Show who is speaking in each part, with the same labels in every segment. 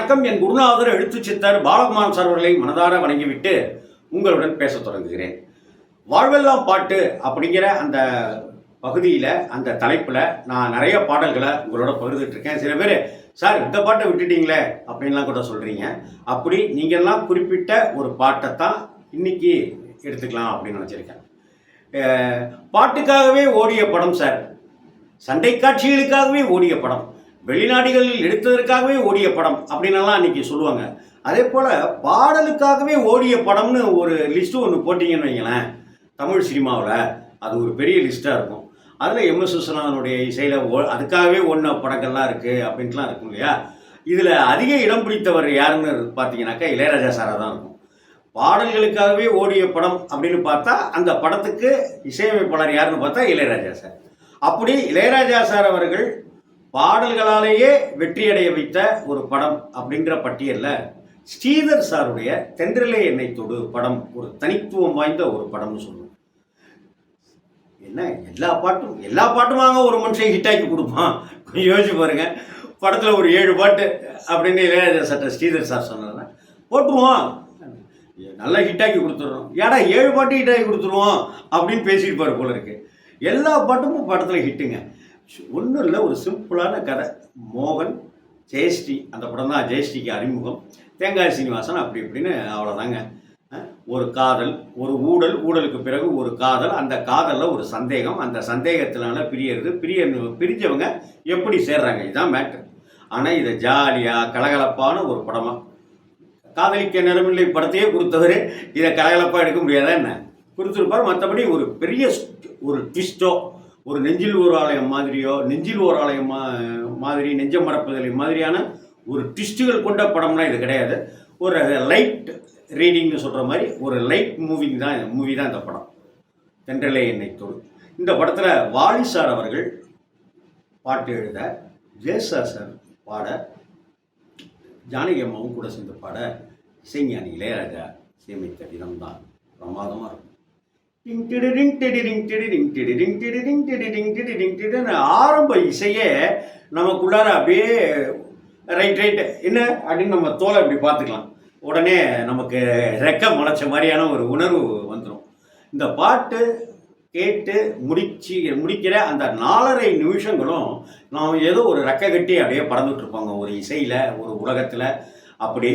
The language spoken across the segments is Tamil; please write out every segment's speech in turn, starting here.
Speaker 1: வணக்கம். என் குருநாதர் எழுத்து சித்தர் பாலகுமாரன் சார் அவர்களை மனதார வணங்கிவிட்டு உங்களுடன் பேச தொடங்குகிறேன். வாழ்வெல்லாம் பாட்டு அப்படிங்கிற அந்த பகுதியில், அந்த தலைப்பில் நான் நிறைய பாடல்களை உங்களோட பகிர்ந்துட்டுருக்கேன். சில பேர் சார் இந்த பாட்டை விட்டுட்டீங்களே அப்படின்லாம் கூட சொல்கிறீங்க. அப்படி நீங்கள்லாம் குறிப்பிட்ட ஒரு பாட்டை தான் இன்னைக்கு எடுத்துக்கலாம் அப்படின்னு நினச்சிருக்கேன். பாட்டுக்காகவே ஓடிய படம் சார், சண்டை காட்சிகளுக்காகவே ஓடிய படம், வெளிநாடுகளில் எடுத்ததற்காகவே ஓடிய படம் அப்படின்னலாம் அன்றைக்கி சொல்லுவாங்க. அதே போல் பாடலுக்காகவே ஓடிய படம்னு ஒரு லிஸ்ட்டு ஒன்று போட்டிங்கன்னு வைங்களேன், தமிழ் சினிமாவில் அது ஒரு பெரிய லிஸ்ட்டாக இருக்கும். அதில் எம்.எஸ். விஸ்வநாதனுடைய இசையில் அதுக்காகவே ஓடின படங்கள்லாம் இருக்குது அப்படின்ட்டுலாம் இருக்கும் இல்லையா. இதில் அதிக இடம் பிடித்தவர் யாருன்னு பார்த்தீங்கன்னாக்கா இளையராஜா சாராக தான் இருக்கும். பாடல்களுக்காகவே ஓடிய படம் அப்படின்னு பார்த்தா அந்த படத்துக்கு இசையமைப்பாளர் யாருன்னு பார்த்தா இளையராஜா சார். அப்படி இளையராஜா சார் அவர்கள் பாடல்களாலேயே வெற்றியடைய வைத்த ஒரு படம் அப்படிங்கிற பட்டியலில் ஸ்ரீதர் சாருடைய தென்றலே என்னை தொடு படம் ஒரு தனித்துவம் வாய்ந்த ஒரு படம்னு சொல்லுவோம். என்ன எல்லா பாட்டும் வாங்க ஒரு மனுஷன் ஹிட்டாக்கி கொடுப்பான், கொஞ்சம் யோசிச்சு பாருங்க. படத்தில் ஒரு 7 பாட்டு அப்படின்னு இளையராஜா சார்ட்ட ஸ்ரீதர் சார் சொன்னாங்க, போட்டுருவோம், நல்லா ஹிட்டாக்கி கொடுத்துட்றோம். ஏடா 7 பாட்டு ஹிட்டாக்கி கொடுத்துருவோம் அப்படின்னு பேசியிருப்பார் போல இருக்கு. எல்லா பாட்டுமும் படத்தில் ஹிட்டுங்க. ஒன்றும் இல்லை, ஒரு சிம்பிளான கதை. மோகன், ஜெயஸ்ரீ, அந்த படம் தான் ஜெயஸ்ரீக்கு அறிமுகம். தேங்காய் சீனிவாசன், அப்படி இப்படின்னு அவ்வளோதாங்க. ஒரு காதல், ஒரு ஊடலுக்கு பிறகு ஒரு காதல், அந்த காதலில் ஒரு சந்தேகம், அந்த சந்தேகத்தினால பிரிஞ்சவங்க எப்படி சேர்றாங்க, இதுதான் மேட்ரு. ஆனால் இதை ஜாலியாக கலகலப்பான ஒரு படமாக, காதலிக்க நேரமில்லை படத்தையே கொடுத்தவர் இதை கலகலப்பாக எடுக்க முடியாதா என்ன, கொடுத்துருப்பார். மற்றபடி ஒரு பெரிய ஒரு ட்விஸ்ட்டோ, ஒரு நெஞ்சில் ஓர் ஆலயம் மாதிரியோ, நெஞ்சில் ஓர் ஆலயம் மாதிரி, நெஞ்சம் மறப்பதில்லை மாதிரியான ஒரு ட்விஸ்ட்டுகள் கொண்ட படம்லாம் இது கிடையாது. ஒரு லைட் ரீடிங்னு சொல்கிற மாதிரி ஒரு லைட் மூவி தான் இந்த படம் தென்றலே என்னை தொடு. இந்த படத்தில் வாலி சார் அவர்கள் பாட்டு எழுத, ஜேசா சார் பாட, ஜானகி அம்மாவும் கூட சேர்ந்து பாட, இசைஞானி இளையராஜா சேமித்த விதம் தான் பிரமாதமாக இருக்கும். ஆரம்ப இசையே நமக்குள்ளார அப்படியே ரைட் என்ன அப்படின்னு நம்ம தோலை இப்படி பார்த்துக்கலாம். உடனே நமக்கு ரெக்க முளைச்ச மாதிரியான ஒரு உணர்வு வந்துடும். இந்த பாட்டு கேட்டு முடிக்கிற அந்த 4.5 நிமிஷங்களும் நாம் ஏதோ ஒரு ரெக்க கட்டி அப்படியே பறந்துட்டுருப்பாங்க ஒரு இசையில், ஒரு உலகத்தில். அப்படி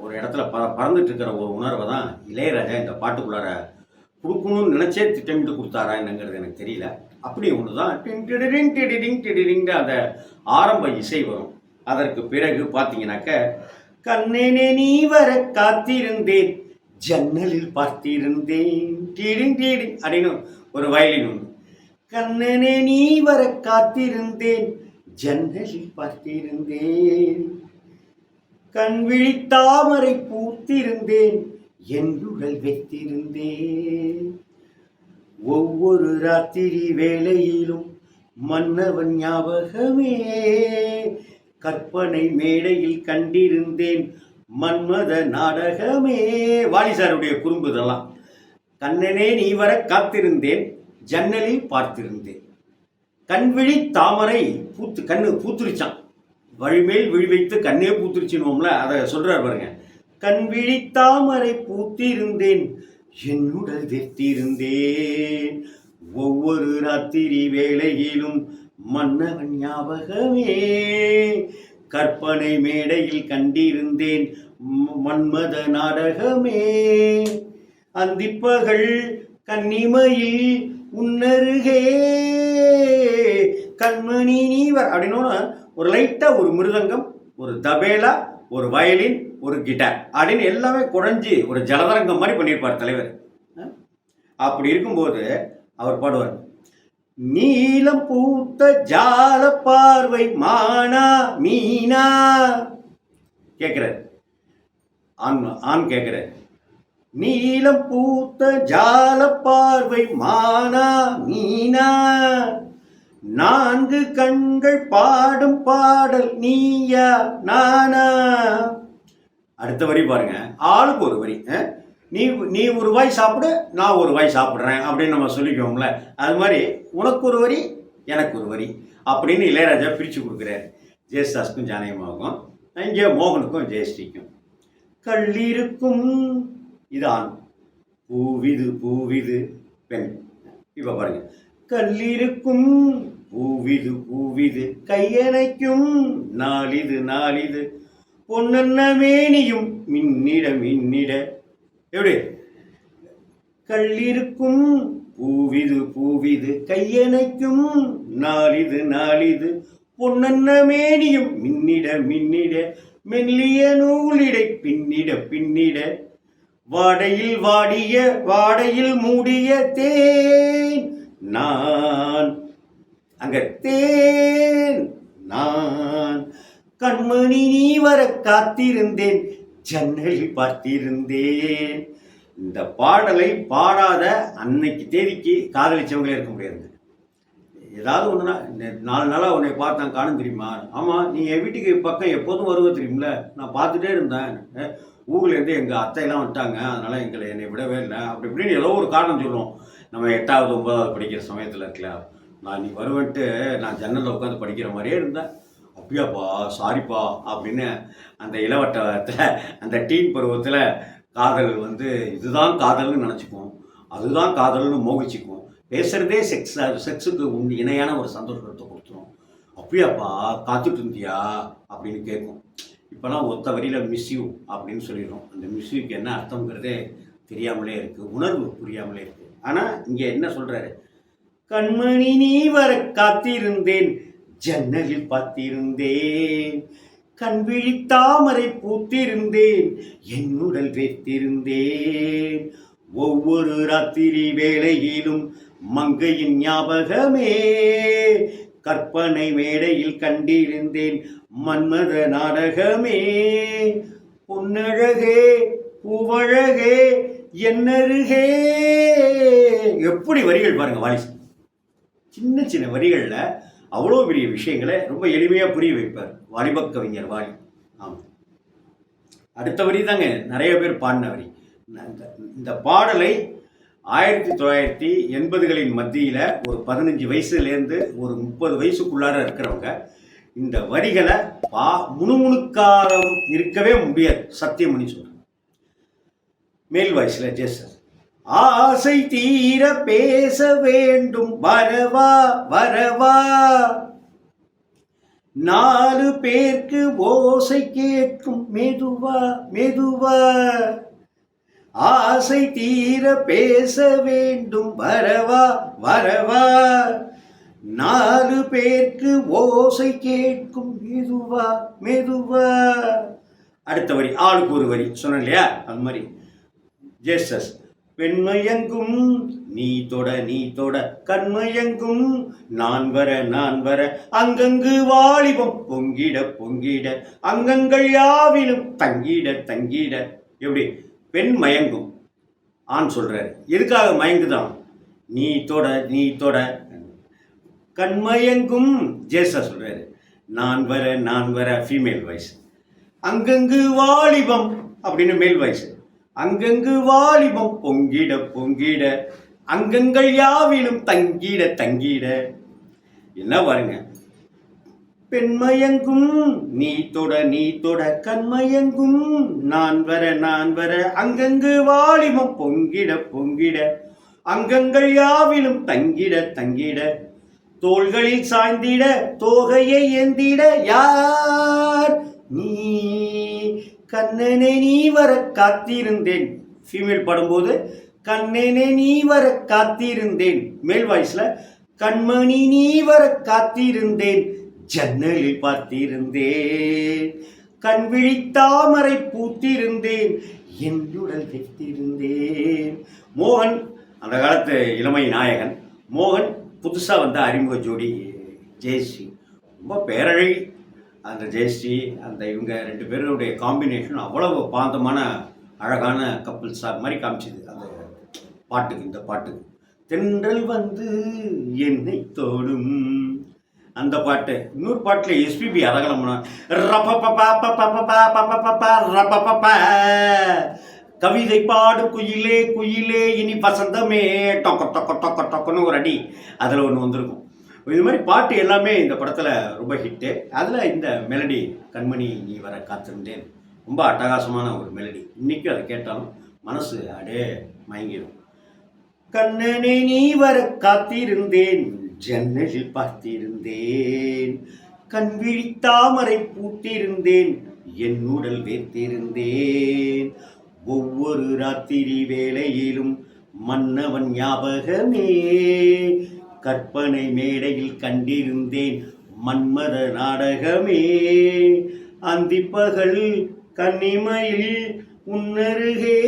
Speaker 1: ஒரு இடத்துல பறந்துட்டு இருக்கிற ஒரு உணர்வை தான் இளையராஜா இந்த பாட்டுக்குள்ளார கொடுக்கணும்னு நினச்சே திட்டமிட்டு கொடுத்தாரா என்னங்கிறது எனக்கு தெரியல. அப்படி ஒன்று தான் டிடிங் அந்த ஆரம்ப இசை வரும். அதற்கு பிறகு பார்த்தீங்கன்னாக்க, கண்ணனே நீ வர காத்திருந்தேன், ஜன்னலில் பார்த்திருந்தேன், டிடிங் அப்படின்னு ஒரு வயலின் ஒன்று. கண்ணனே நீ வர காத்திருந்தேன், ஜன்னலில் பார்த்திருந்தேன், கண் விழித்தாமரை பூத்திருந்தேன், என் உடல் வைத்திருந்தேன், ஒவ்வொரு ராத்திரி வேளையிலும் மன்னவன் ஞாபகமே, கற்பனை மேடையில் கண்டிருந்தேன் மன்மத நாடகமே. வாலி சாருடைய குறும்பு இதெல்லாம். கண்ணனே நீ வர காத்திருந்தேன், ஜன்னலில் பார்த்திருந்தேன், கண்விழி தாமரை கண்ணு பூத்துருச்சான், வழிமேல் விழி வைத்து கண்ணே பூத்துருச்சுன்னு அதை சொல்றாரு பாருங்க. கண் விழித்தாமரை பூத்திருந்தேன், என்னுடல் வெத்திருந்தேன், ஒவ்வொரு ராத்திரி வேளையிலும் மன்னவன் ஞாபகமே, கற்பனை மேடையில் கண்டிருந்தேன் மன்மத நாடகமே, அந்திப்பகல் கன்னிமையில் உன்னருகே, கண்மணி நீவர் அப்படின்னு ஒரு லைட்டாக ஒரு மிருதங்கம், ஒரு தபேலா, ஒரு வயலின், ஒரு கிட்டார் அப்படின்னு எல்லாமே குறைஞ்சி ஒரு ஜலதரங்கம் மாதிரி பண்ணியிருப்பார் தலைவர். அப்படி இருக்கும்போது அவர் பாடுவார், நீலம் பூத்த ஜால பார்வை மானா மீனா கேட்கிறார். ஆண் கேட்கிறார், நீலம் பூத்த ஜால பார்வை மானா மீனா, 4 கண்கள் பாடும் பாடல் நீயா நானா. அடுத்த வரி பாருங்க, ஆளுக்கு ஒரு வரி. நீ ஒரு வாய் சாப்பிடு, நான் ஒரு வாய் சாப்பிட்றேன் அப்படின்னு நம்ம சொல்லிக்குவோம்ல, அது மாதிரி உனக்கு ஒரு வரி எனக்கு ஒரு வரி அப்படின்னு இளையராஜா பிரித்து கொடுக்குறாரு. ஜேசுதாஸ்க்கும் ஜானகியம்மாவுக்கும். இங்கே மோகனுக்கும் ஜெயஸ்ரீக்கும். கள்ளிருக்கும் இது ஆண், பூவிது பூவிது பெண். இப்போ பாருங்க, கள்ளிருக்கும் பூவிது பூவிது கையணைக்கும் நாளிது நாளிது பொன்னன்ன மேனியும் மின்னிட மின்னிட. எப்படி? கள்ளிருக்கும் பூவிது பூவிது கையணைக்கும் நாளிது நாளிது பொன்னன்ன மேனியும் மின்னிட மின்னிட மெல்லிய நூலிடை பின்னிட பின்னிட வாடையில் வாடிய வாடையில் மூடிய தேன் நான். அங்க தேன் நான். கண்மணி நீ வர காத்திருந்தேன், ஜன்னலில் பார்த்திருந்தேன். இந்த பாடலை பாடாத அன்னைக்கு தேதிக்கு காதலிச்சவங்களே இருக்க முடியாது. ஏதாவது ஒன்றுனா, 4 நாளாக உன்னை பார்த்தேன் காணும் தெரியுமா? ஆமாம், நீ என் வீட்டுக்கு பக்கம் எப்போதும் வருவ தெரியுமில்ல, நான் பார்த்துட்டே இருந்தேன். ஊர்லேருந்து எங்கள் அத்தையெல்லாம் வந்துட்டாங்க, அதனால் என்னை விடவே இல்லை, அப்படி இப்படின்னு ஏதோ ஒரு காரணம் சொல்லுவோம். நம்ம 8வது 9வது படிக்கிற சமயத்தில் இருக்கல, நான் நீ வருவேன்ட்டு நான் ஜன்னலில் உட்காந்து படிக்கிற மாதிரியே இருந்தேன். அப்படியாப்பா, சாரிப்பா அப்படின்னு அந்த இளவட்டத்தில், அந்த டீன் பருவத்தில் காதல் இதுதான் காதல்னு நினச்சிக்குவோம், அதுதான் காதல்னு மோகிச்சிக்குவோம். பேசுகிறதே செக்ஸுக்கு இணையான ஒரு சந்தோஷத்தை கொடுத்துரும். அப்படியாப்பா, காத்துட்டு இருந்தியா அப்படின்னு கேட்கும். இப்போலாம் ஒத்த வரியில் மிஸ்யூ அப்படின்னு சொல்லிடுறோம். அந்த மிஸ்யூக்கு என்ன அர்த்தங்கிறதே தெரியாமலே இருக்குது, உணர்வு புரியாமலே இருக்குது. ஆனால் இங்கே என்ன சொல்கிறாரு? கண்மணி நீ வர காத்திருந்தேன், ஜன்னலில் பார்த்திருந்தேன், கண்விழி தாமரை பூத்திருந்தேன், என் உடல் வைத்திருந்தேன், ஒவ்வொரு ராத்திரி வேளையிலும் மங்கையின் ஞாபகமே, கற்பனை மேடையில் கண்டிருந்தேன் மன்மத நாடகமே, பொன்னழகே பூவழகே என்னருகே. எப்படி வரிகள் பாருங்க வாலிஸ். சின்ன சின்ன வரிகளில் அவ்வளோ பெரிய விஷயங்களை ரொம்ப எளிமையாக புரிய வைப்பார் வாலிபக் கவிஞர் வாலி. ஆமாம், அடுத்த வரி தாங்க நிறைய பேர் பாடின வரி. இந்த பாடலை 1980களின் மத்தியில் ஒரு 15 வயசுலேருந்து ஒரு 30 வயசுக்குள்ளார இருக்கிறவங்க இந்த வரிகளை முணுமுணுக்காரம் இருக்கவே முடியாது. சத்தியமணி சொல்கிறேன். மேல் வாய்ஸில் ஜெஸ்டர். ஆசை தீர பேச வேண்டும் வரவா வரவா, 4 பேருக்கு ஓசை கேட்கும் மெதுவா மெதுவா, ஆசை தீர பேச வேண்டும் வரவா வரவா, 4 பேருக்கு ஓசை கேட்கும் மெதுவா மெதுவா. அடுத்த வரி ஆளுக்கு ஒரு வரி சொன்னேன் இல்லையா, அது மாதிரி ஜெஸ்டர்ஸ். பெண்மயங்கும் நீ தொட நீ தொட கண்மயங்கும் நான் வர நான் வர, அங்கங்கு வாலிபம் பொங்கிட பொங்கிட, அங்கங்கள் யாவிலும் தங்கிட தங்கிட. எப்படி? பெண் மயங்கும், ஆண் சொல்றாரு. எதுக்காக மயங்குதான்? நீ தொட நீ தொட. கண்மயங்கும் ஜேசர் சொல்றாரு. நான் வர நான் வர ஃபீமேல் வாய்ஸ். அங்கங்கு வாலிபம் அப்படின்னு மேல் வாய்ஸ். அங்கங்கு வாலிபம் பொங்கிட பொங்கிட, அங்கங்கள் யாவிலும் தங்கிட தங்கிட. என்ன பாருங்க, பெண்மயங்கும் நீ தொட நீ தொட கண்மயங்கும் நான் வர நான் வர, அங்கங்கு வாலிபம் பொங்கிட பொங்கிட, அங்கங்கள் யாவிலும் தங்கிட தங்கிட, தோள்களில் சாய்ந்திட தோகையை ஏந்திட, யார் நீ கண்ணனே நீ வர காத்திருந்தேன். ஃபீமேல் பாடும்போது கண்ணனே நீ வர காத்திருந்தேன். மேல் வாய்ஸில் கண்மணி நீ வர காத்திருந்தேன், ஜன்னலில் பார்த்திருந்தேன், கண்விழி தாமரை பூத்திருந்தேன், என் உடல் வைத்திருந்தேன். மோகன் அந்த காலத்து இளமை நாயகன். மோகன் புதுசாக வந்த அறிமுக ஜோடி ஜெயஸ்ரீ. ரொம்ப பேரழகி அந்த ஜெயஸ்ரீ. அந்த இவங்க 2 பேருடைய காம்பினேஷன் அவ்வளவு பாந்தமான அழகான கப்பிள்ஸாக மாதிரி காமிச்சிது அந்த பாட்டுக்கு. இந்த பாட்டுக்கு தென்றல் வந்து என்னை தோடும் அந்த பாட்டு. இன்னொரு பாட்டில் எஸ்பிபி அரகலம்னா கவிதை பாடு குயிலே குயிலே இனி வசந்தமே டொக்க டொக்க டொக்க டொக்கன்னு ஒரு அடி அதில் ஒன்று வந்திருக்கும். இது மாதிரி பாட்டு எல்லாமே இந்த படத்தில் ரொம்ப ஹிட்டு. அதில் இந்த மெலடி கண்மணி நீ வர காத்திருந்தேன் ரொம்ப அட்டகாசமான ஒரு மெலடி. இன்றைக்கும் அதை கேட்டாலும் மனசு அப்படியே மயங்கிடும். கண்ணனே நீ வர காத்திருந்தேன், ஜன்னலில் பார்த்திருந்தேன், கண் விழித்தாமரை பூத்திருந்தேன், என் உடல் வேர்த்திருந்தேன், ஒவ்வொரு ராத்திரி வேளையிலும் மன்னவன் ஞாபகமே, கற்பனை மேடையில் கண்டிருந்தேன் மன்மத நாடகமே, அந்திப்பகல் கன்னிமையில் உன்னருகே,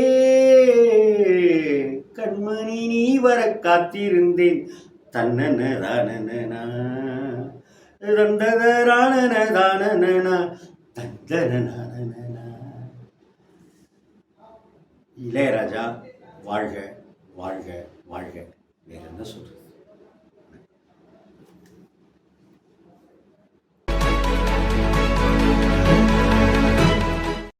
Speaker 1: கண்மணி நீ வர காத்திருந்தேன், தன்னனதானனா தந்ததரானனதானனா தந்தனனானனா. இளையராஜா வாழ்க வாழ்க வாழ்க. வேற என்ன சொல்றது?